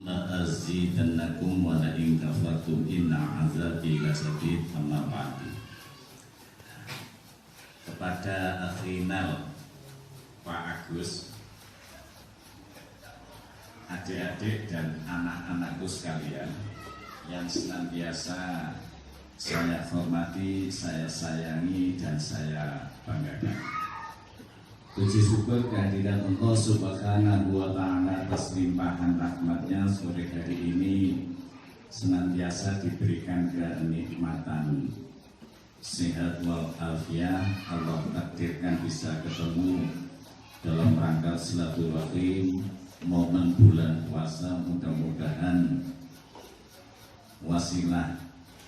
la'azidannakum wa la'in kafartum inna azabi lasadid. Amma ba'du. Kepada akhinal Pak Agus, adik-adik dan anak-anakku sekalian yang senantiasa saya hormati, saya sayangi dan saya banggakan. Puji syukur kehadiran Allah Subhanahu wa Ta'ala atas limpahan rahmatnya sore hari ini senantiasa diberikan kenikmatan sehat walafiat. Allah takdirkan bisa ketemu dalam rangka silaturahim momen bulan puasa, mudah-mudahan wasilah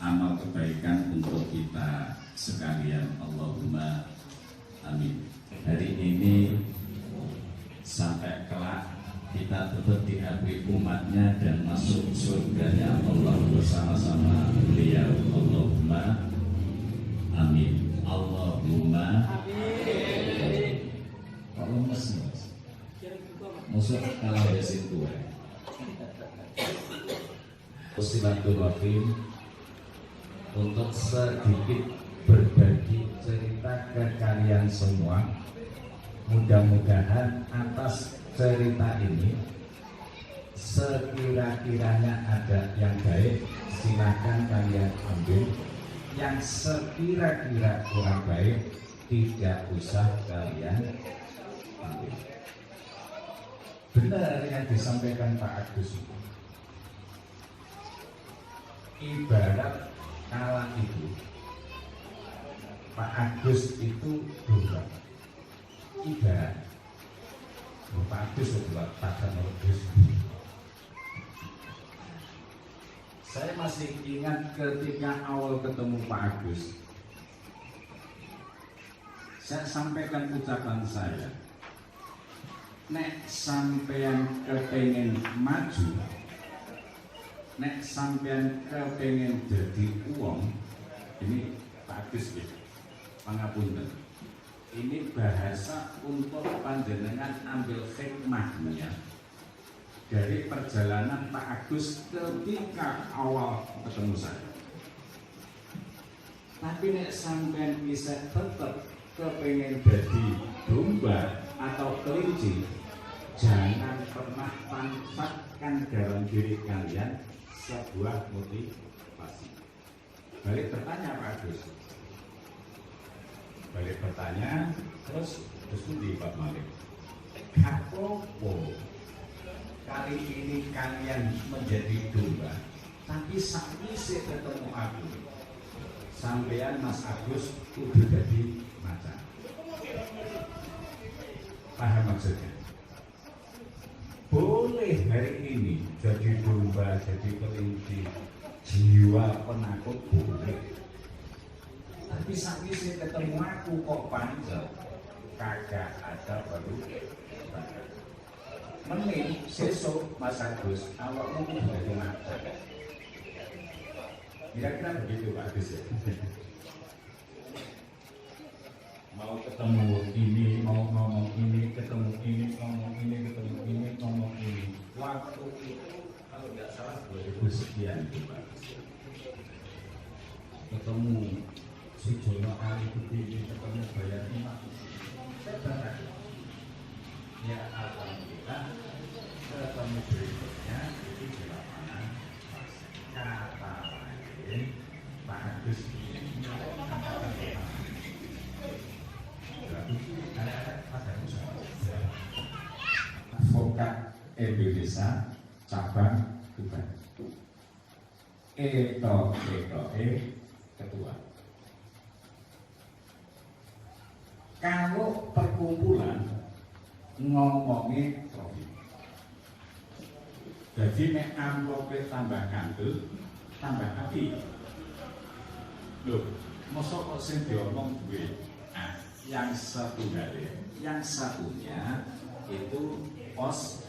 amal kebaikan untuk kita sekalian. Allahumma amin. Hari ini sampai kelak kita tetap diakui umatnya dan masuk surganya Allah bersama-sama beliau. Allahumma amin. Allahumma amin. Kalau masih musuh kalau ada situ silaturahim untuk sedikit berbagi cerita ke kalian semua. Mudah-mudahan atas cerita ini sekira-kiranya ada yang baik silakan kalian ambil, yang sekira-kira kurang baik tidak usah kalian ambil. Benar yang disampaikan Pak Agus itu, ibarat kala itu Pak Agus itu domba. Ibarat Pak Agus itu Pak Agus. Saya masih ingat ketika awal ketemu Pak Agus, saya sampaikan ucapan saya, nek sampean kepengen maju, nek sampean kepengen jadi uang, ini Pak Agus ya, pangapunten. Ini bahasa untuk panjenengan ambil hikmahnya dari perjalanan Pak Agus ketika awal ketemu saya. Tapi nek sampean bisa tetap kepengen jadi domba atau kelinci, jangan pernah tampakkan dalam diri kalian sebuah motivasi. Balik bertanya Pak Agus, balik bertanya, terus di Pak Malik, kapopo kali ini kalian menjadi domba, tapi sakwise ketemu aku, sampean Mas Agus udah jadi macan. Paham maksudnya? Boleh hari ini jadi domba, jadi kelinci, jiwa penakut boleh. Tapi sakwise ketemu aku kok panjang, kagak ada baru. Mending sesuk Mas Agus awakmu jadi macan. Kira-kira begitu Pak Agus ya. Mau ketemu ini, mau ngomong ini, ketemu ini, ngomong ini, ketemu ini, ngomong ini. Waktu itu kalau nggak salah 2000 sekian itu Pak. Ketemu si Jono Ali Budi, ketemu bayar imam. Saya berkata, ya alhamdulillah ketemu berikutnya itu di lapangan. Kata lain Pak Agus ini Advokat Indonesia cabang Tuban, ketua. Kalau perkumpulan ngomongin trofi, jadi nek amplopnya tambah kandel, tambah api. Loh, mosok kok sing diomong duwe. Nah, yang satunya itu pos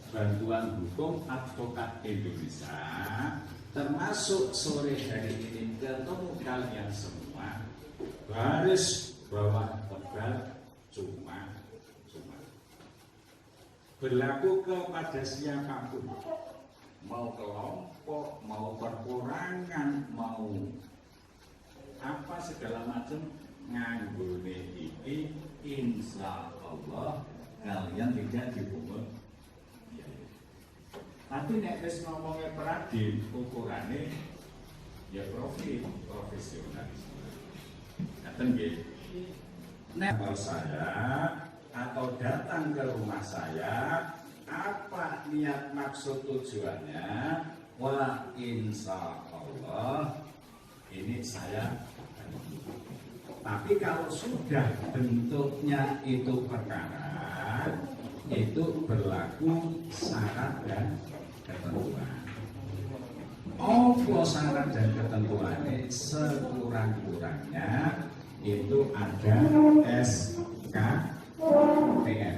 bantuan hukum advokat Indonesia, termasuk sore hari ini ketemu kalian semua, baris bawah tegal cuma berlaku kepada siapapun. mau kelompok, mau perkurangan, mau apa segala macam nganggone iki insya Allah kalian tidak dipungut. Tapi nek wis ngomongnya peradin ukurannya ya profesionalisme. Ngaten nggih. Nek saya atau datang ke rumah saya, apa niat maksud tujuannya? Wah, insya Allah ini saya. Tapi kalau sudah bentuknya itu perkara, itu berlaku syarat dan ketentuan. Apa syarat dan ketentuannya? Sekurang-kurangnya itu ada SKTM,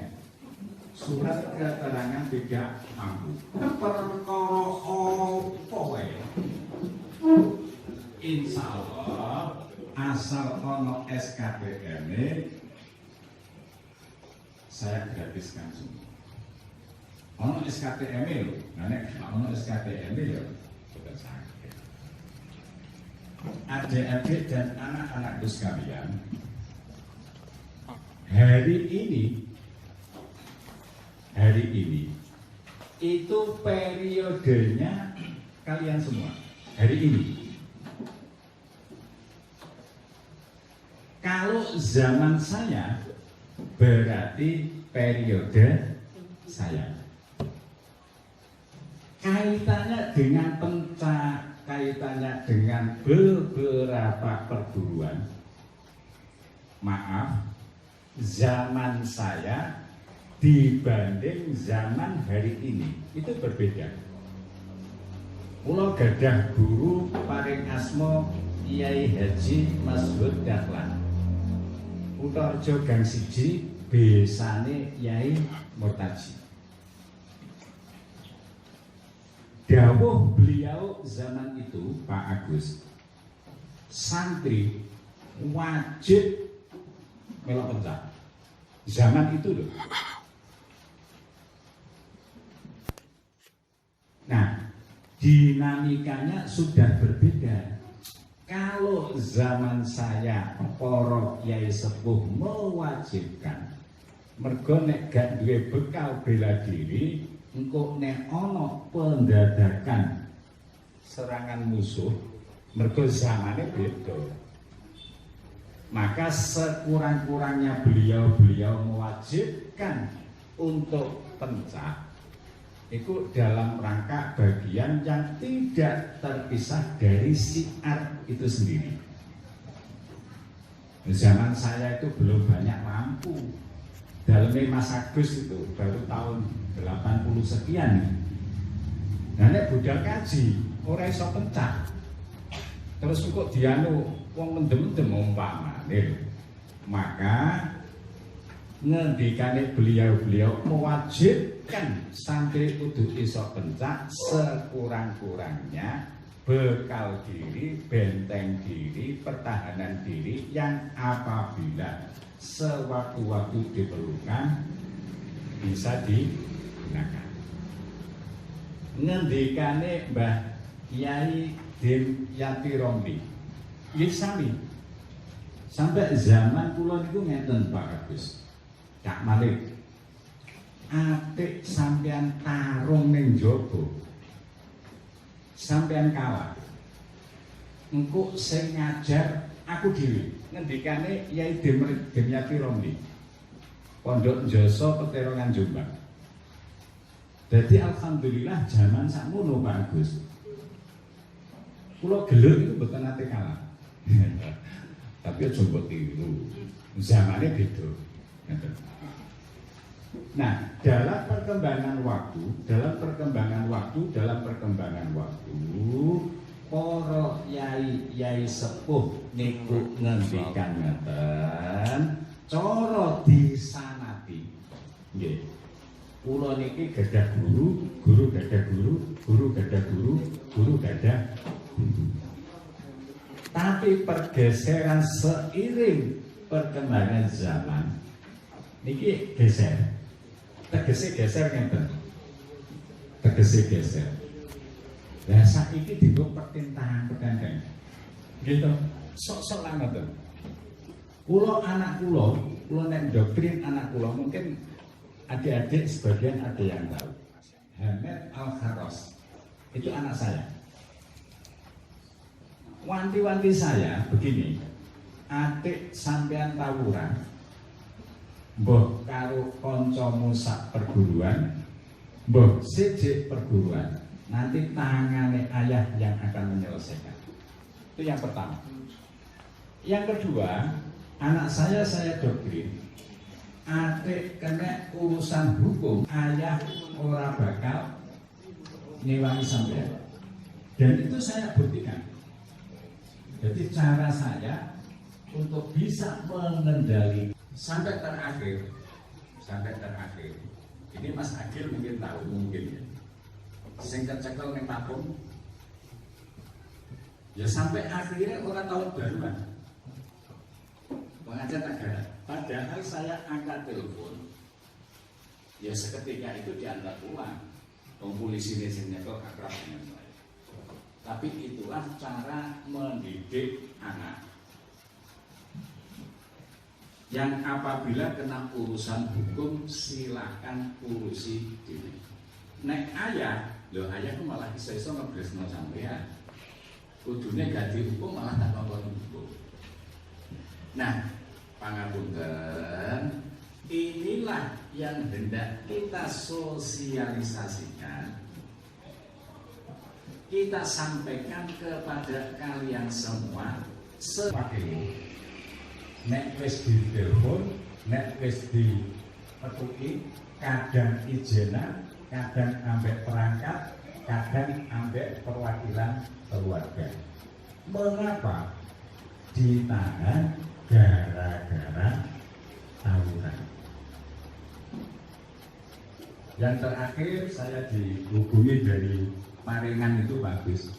surat keterangan tidak mampu. Perkara apa wae? Insya Allah asal ono SKTM saya gratiskan semua. Ono SKTM lho, nek ono SKTM ya bukan sakit. Adik-adik dan anak-anakku sekalian, hari ini itu periodenya kalian semua. Hari ini. Kalau zaman saya berarti periode saya. Kaitannya dengan kaitannya dengan beberapa perguruan. Maaf, zaman saya dibanding zaman hari ini itu berbeda. Kula gadah guru paring asma Kyai Haji Mas'ud Dahlan. Kutoarjo Gang Siji besane Kyai Murtaji. Dawuh beliau zaman itu Pak Agus, santri wajib melok pencak. Zaman itu loh. Nah, dinamikanya sudah berbeda. Kalau zaman saya para kiai sepuh mewajibkan, mergo nek gak duwe bekal bela diri, engko nek ana pendadakan serangan musuh, mergo zamane beda. Maka sekurang-kurangnya beliau mewajibkan untuk pencak itu dalam rangka bagian yang tidak terpisah dari syiar itu sendiri. Zaman saya itu belum banyak lampu. Dalamnya Mas Agus itu baru tahun 80 sekian. Nah, nek budal kaji, ora iso pencak. Terus kok dianu wong mendem-mendem umpamane. Maka ngendikane beliau mewajibkan santri kudu iso pencak sekurang-kurangnya bekal diri, benteng diri, pertahanan diri yang apabila sewaktu-waktu diperlukan bisa digunakan. Ngendikane Mbah Kyai Dimyati Romli, iki sami sampai zaman kula niku ngeten Pak Agus. Kak Malik, atik sampean tarung ning jaba, sampean kalah. Engko sing ngajar aku dhewe. Ngendikane Kyai Dimyati Romli, Pondok Njasa Peterongan Jombang. Jadi alhamdulillah zaman sakmono Pak Agus. Kula gelem itu mboten nate kalah. Tapi aja mbok tiru. Zamane beda. Nah, dalam perkembangan waktu, para yai sepuh niku ngendikan ngeten, cara disanati. Nggih. Kula niki gadah guru, guru gadah guru, guru gadah guru, guru gadah guru. Tapi pergeseran seiring perkembangan zaman niki geser. Tegese geser ngenten. Tegese geser. Lah saiki dienggo pertintahan petenteng. Gitu. Sok-sok lan ngoten. Kula anak kula nek doktrin anak kula mungkin adik-adik sebagian ada yang tahu. Hamid Al-Kharos itu anak saya. Wanti-wanti saya begini, adik sampean tawuran, mbah karo kancamu sak perguruan, mbah sijik perguruan, nanti tangane ayah yang akan menyelesaikan. Itu yang pertama. Yang kedua, anak saya doktrin, adik kena urusan hukum, ayah ora bakal ngewangi sampean. Dan itu saya buktikan. Jadi cara saya untuk bisa mengendalikan sampai terakhir. Ini Mas Agil mungkin tahu mungkin ya. Sing kecekel ning Tapung. Ya sampai akhirnya orang tahun baruan. Pengajar negara. Padahal saya angkat telepon. Ya seketika itu diantar pulang. Polisi ini sing nyekel akrab dengan saya. Tapi itulah cara mendidik anak. Yang apabila kena urusan hukum silakan urusi diri. Nek ayah, loh ayah itu malah iso-iso ngebresno sampean. Kudune ganti hukum malah tak nonton hukum. Nah, pangapunten, inilah yang hendak kita sosialisasikan. Kita sampaikan kepada kalian semua sebagai nek wis ditelepon, nek wis dipetuki, kadang ijenan, kadang ambek perangkat, kadang ambek perwakilan keluarga. Mengapa ditahan gara-gara tawuran? Yang terakhir saya dihubungi dari Paringan itu bagus.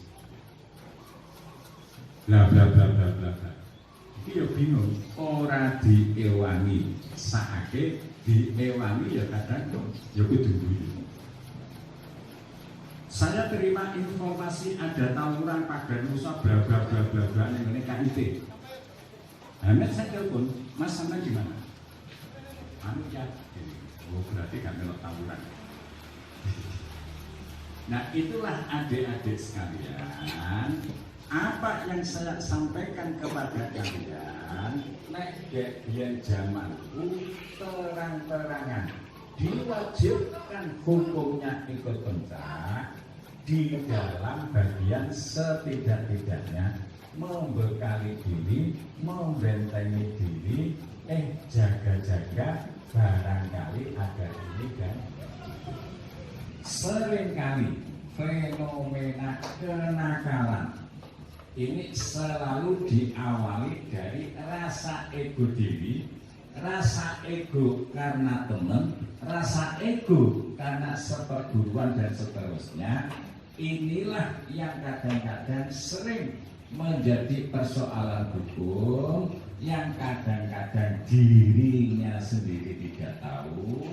Bla bla bla bla bla bla. Iki yo bingung. Ora diewangi sakake, diewangi ya kadang yo kudu guyu. Saya terima informasi ada tawuran Pagar Nusa bla bla bla bla bla ning ngene KIT. Hamid saya telepon, Mas sampean di mana? Anu ya. Oh berarti kan melok tawuran. Nah itulah adik-adik sekalian, apa yang saya sampaikan kepada kalian, nek biyen zamanku terang-terangan diwajibkan hukumnya ikut bentak di dalam bagian setidak-tidaknya membekali diri, membentengi diri, jaga-jaga barangkali ada ini dan seringkali fenomena kenakalan ini selalu diawali dari rasa ego diri, rasa ego karena teman, rasa ego karena seperguruan dan seterusnya. Inilah yang kadang-kadang sering menjadi persoalan hukum yang kadang-kadang dirinya sendiri tidak tahu,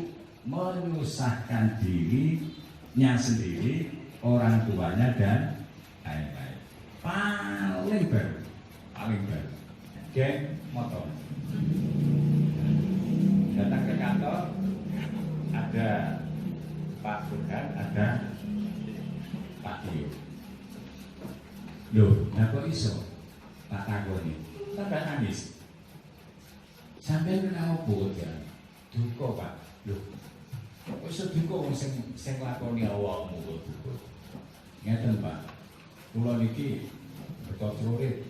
menyusahkan dirinya sendiri, orang tuanya dan lain-lain. Paling baru, geng motor. Datang ke kantor, ada Pak Burhan, ada Pak Tio. Loh, nah kok iso? Tak takoni, tak nangis. Sampai kenapa ya? Duka Pak. Loh, kok iso duka wong sing lakoni awakmu kok duka. Ngeten Pak. Kula niki beto celurit.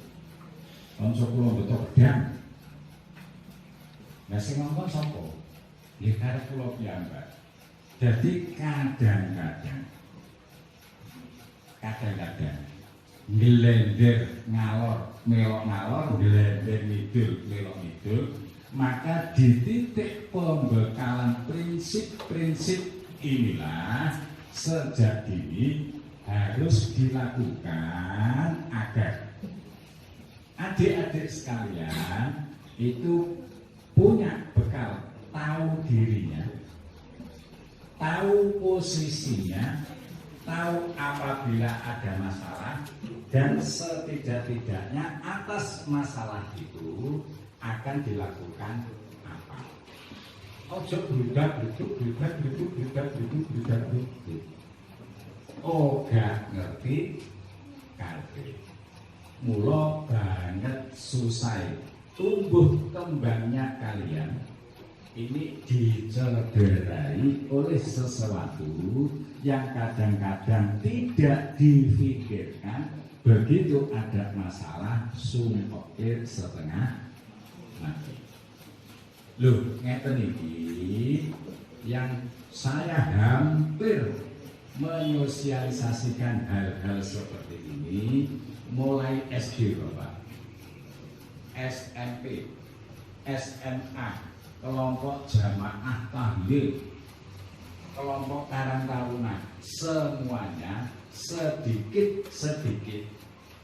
Kanca kula beto gedang. Nah sing ngomong sapa? Nggih karep kula piyambak. Jadi kadang-kadang ngelender ngalor melok ngalor, ngelender ngidul melok ngidul, maka di titik pembekalan prinsip-prinsip inilah sejak dini harus dilakukan agar adik-adik sekalian itu punya bekal, tahu dirinya, tahu posisinya, tahu apabila ada masalah, dan setidak-tidaknya atas masalah itu akan dilakukan apa. Ojo bludak oh gak ngerti kabeh. Mula banget susah tumbuh kembangnya kalian ini dicederai oleh sesuatu yang kadang-kadang tidak difikirkan. Begitu ada masalah sumpekir setengah mati. Loh, ngeten iki yang saya hampir menyosialisasikan hal-hal seperti ini mulai SD Bapak, SMP, SMA, kelompok jamaah tahlil, kelompok karang taruna, semuanya sedikit-sedikit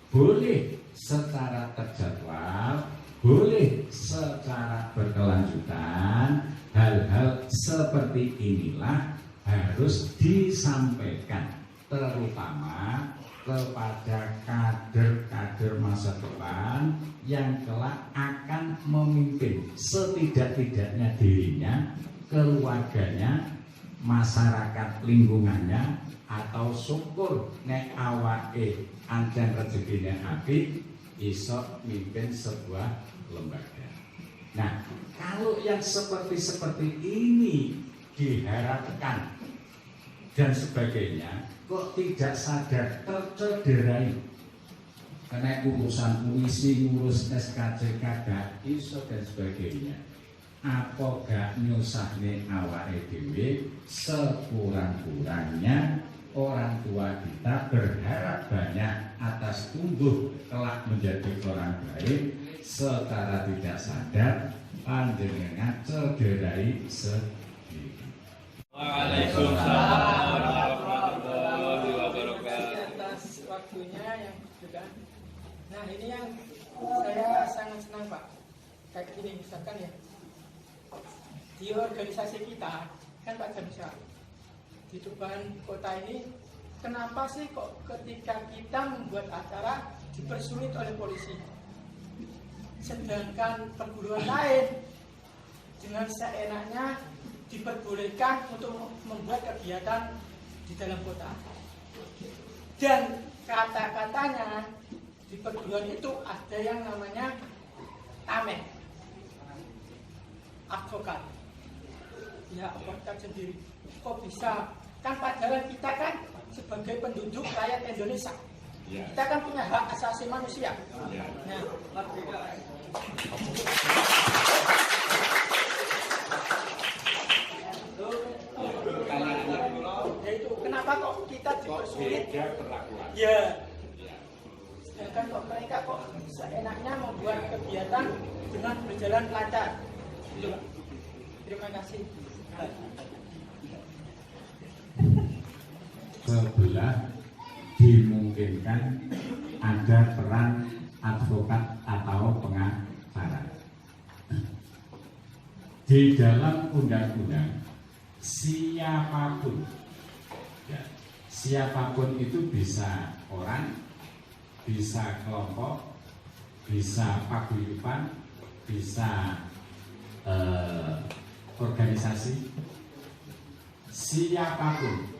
boleh secara terjadwal, boleh secara berkelanjutan. Hal-hal seperti inilah harus disampaikan terutama kepada kader-kader masa depan yang kelak akan memimpin setidak-tidaknya dirinya, keluarganya, masyarakat lingkungannya, atau syukur nek awake ancen rezekine apik iso mimpin sebuah lembaga. Nah, kalau yang seperti ini diharapkan dan sebagainya kok tidak sadar tercederai karena urusan puisi, ngurus SKCK gak iso dan sebagainya. Apa gak nyusahne awake dhewe, sekurang-kurangnya orang tua kita berharap banyak atas tumbuh kelak menjadi orang baik. Secara tidak sadar panjenengan cederai sendiri. Waalaikumsalam warahmatullahi wabarakatuh. Atas waktunya yang sudah. Nah, ini yang saya sangat senang Pak. Kayak gini misalkan ya, di organisasi kita kan Pak Jamsa di Tuban kota ini, kenapa sih kok ketika kita membuat acara dipersulit oleh polisi, sedangkan perguruan lain dengan seenaknya diperbolehkan untuk membuat kegiatan di dalam kota. Dan kata-katanya di perguruan itu ada yang namanya tameng, advokat. Ya, advokat sendiri. Kok bisa? Kan padahal kita kan sebagai penduduk rakyat Indonesia, kita kan punya hak asasi manusia. Nah, itu kenapa kok kita dipersulit? Ya, sedangkan kok mereka kok seenaknya membuat kegiatan dengan berjalan lancar. Terima kasih. Sebelah dimungkinkan ada peran advokat atau pengacara. Di dalam undang-undang siapapun, ya, siapapun itu bisa orang, bisa kelompok, bisa paguyuban, bisa organisasi, siapapun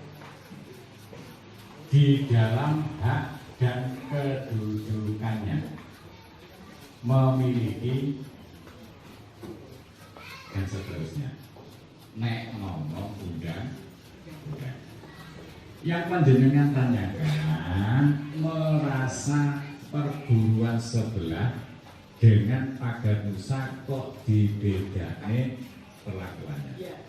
di dalam hak dan kedudukannya memiliki dan seterusnya. Nek ngomong undang. Yang panjenengan tanyakan, merasa perguruan sebelah dengan Pagar Nusa kok dibedane perlakuannya.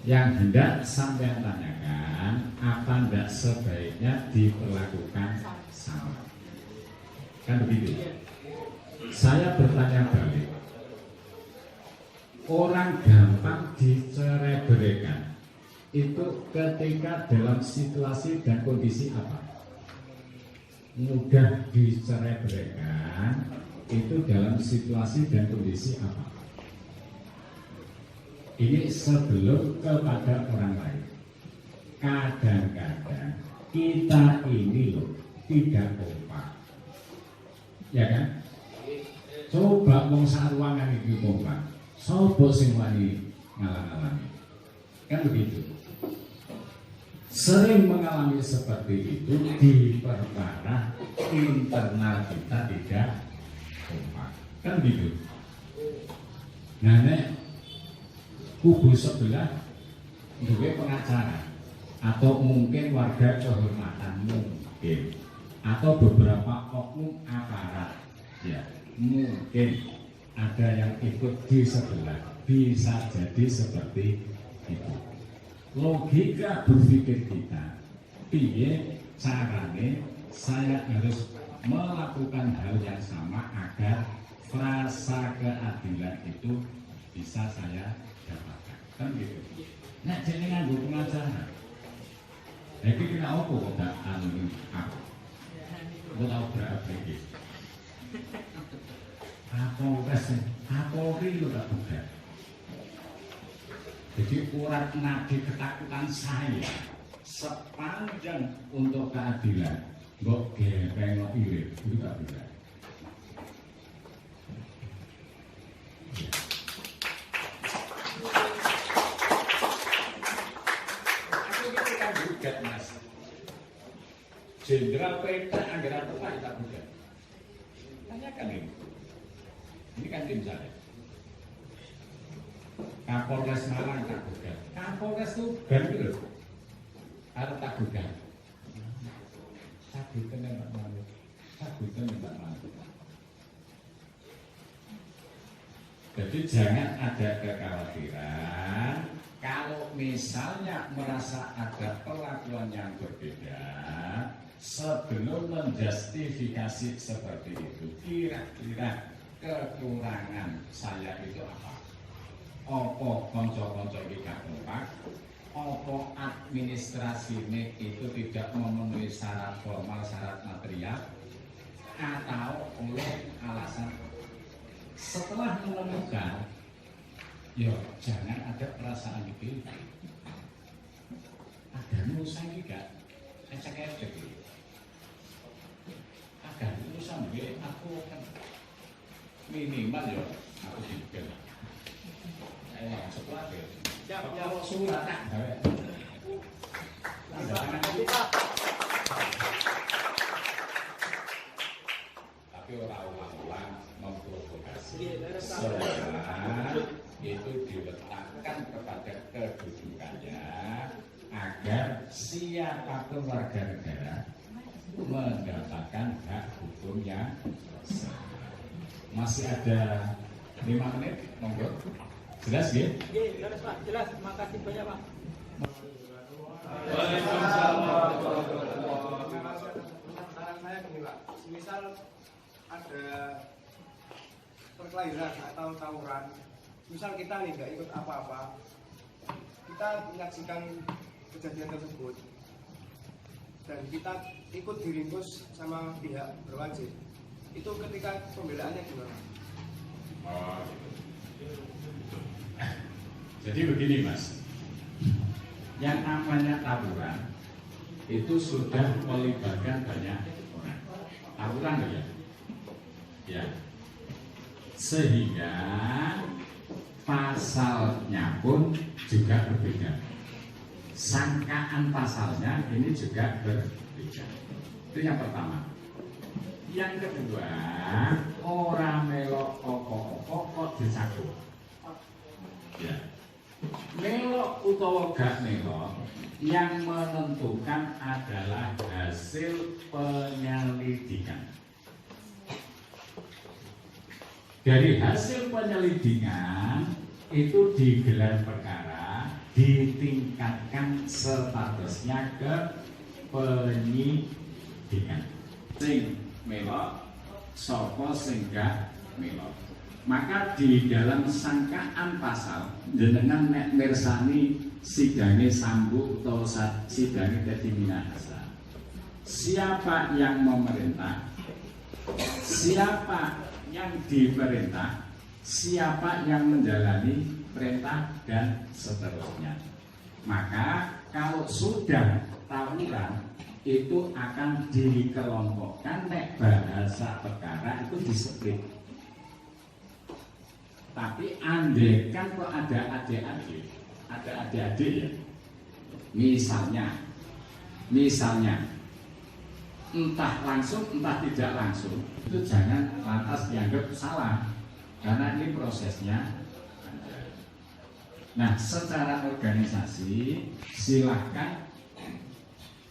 Yang hendak sampean tanyakan, apa hendak sebaiknya diperlakukan sama? Kan begitu. Saya bertanya balik. Orang gampang dicerai-beraikan itu ketika dalam situasi dan kondisi apa? Mudah dicerai-beraikan itu dalam situasi dan kondisi apa? Ini sebelum kepada orang lain. kadang-kadang kita ini loh tidak kompak, ya kan? Coba wong sak ruangan iki kompak, sapa sing wani ngalang-alangi? Kan begitu. Sering mengalami seperti itu diperparah internal kita tidak kompak, kan begitu. Nah, nek kubu sebelah duwe pengacara atau mungkin warga kehormatan mungkin atau beberapa oknum aparat, ya mungkin ada yang ikut di sebelah, bisa jadi seperti itu. Logika berpikir kita, piye carane saya harus melakukan hal yang sama agar frasa keadilan itu bisa saya dapatkan, kan gitu. Nah, jadi nganggo pengacara. Iki kena apa kok gak anu aku? Kok tau berapa iki? Apa iki gak bukan? Jadi urat nadi ketakutan saya sepanjang untuk keadilan, kok gepeng kok irit, itu gak bisa. Mas Jenderal Perintah Anggaran Telah tak bukan. Tanyakan ini kan tim saya. Kapolres Malang tak bukan. Kapolres Tuban itu harus tak bukan. Sabutan Mbak Malu. Sabutan Mbak Malu. Jadi jangan ada kekhawatiran. Kalau misalnya merasa ada perlakuan yang berbeda, sebelum menjustifikasi seperti itu, kira-kira kekurangan saya itu apa? Opo konco-konco iki gak kompak? Opo administrasi ini itu tidak memenuhi syarat formal, syarat material? Atau oleh alasan setelah menemukan, yo jangan ada perasaan itu. Ada urusan juga, ecek-ecek. Ada urusan gue, aku kan minimal yo, aku juga. Setelah deh. Kalau surat tak, tapi orang-orang memprovokasi. Itu diletakkan kepada kedudukannya agar siapapun warga negara mendapatkan hak hukum yang sama. Masih ada 5 menit, monggo. Jelas ya? Jelas Pak, jelas. Terima kasih banyak Pak. Waalaikumsalam warahmatullahi wabarakatuh. Saran saya gini Pak, misal ada perkelahian atau tawuran, misal kita nih nggak ikut apa-apa, kita menyaksikan kejadian tersebut dan kita ikut diringkus sama pihak berwajib, itu ketika pembelaannya gimana? Oh, jadi begini Mas, yang namanya tawuran itu sudah melibatkan banyak orang. Tawuran ya, ya, sehingga pasalnya pun juga berbeda. Sangkaan pasalnya ini juga berbeda. Itu yang pertama. Yang kedua, orang melok kok dicakuk. Ya. Melok utawa gak melok, yang menentukan adalah hasil penyelidikan. Dari hasil penyelidikan itu digelar perkara, ditingkatkan statusnya ke penyidikan. Sing melok, sapa sing gak melok. Maka di dalam sangkaan pasal jenengan nek mirsani sidange Sambu atau sidange Teddy Minahasa. Siapa yang memerintah? Siapa yang diperintah? Siapa yang menjalani perintah dan seterusnya. Maka Kalau sudah tawuran itu akan dikelompokkan, nek bahasa perkara itu diseplit. Tapi andekan kok ada adik-adik ya. Misalnya entah langsung entah tidak langsung, itu jangan lantas dianggap salah karena ini prosesnya. Nah, secara organisasi silahkan,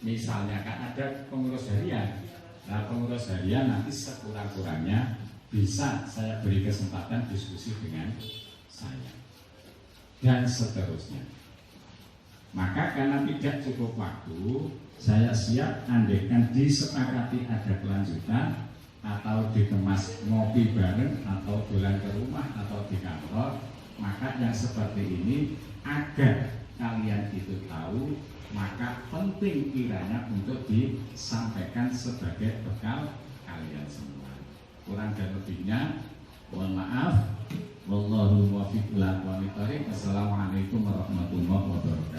misalnya kan ada pengurus harian. Nah, pengurus harian nanti sekurang-kurangnya bisa saya beri kesempatan diskusi dengan saya dan seterusnya. Maka karena tidak cukup waktu, saya siap andaikan disepakati ada kelanjutan atau dikemas ngopi bareng atau pulang ke rumah atau di kantor. Maka yang seperti ini agar kalian itu tahu, maka penting kiranya untuk disampaikan sebagai bekal kalian semua. Kurang dan lebihnya mohon maaf. Wallahu muwaffiq ila aqwamit thoriq. Assalamualaikum warahmatullahi wabarakatuh.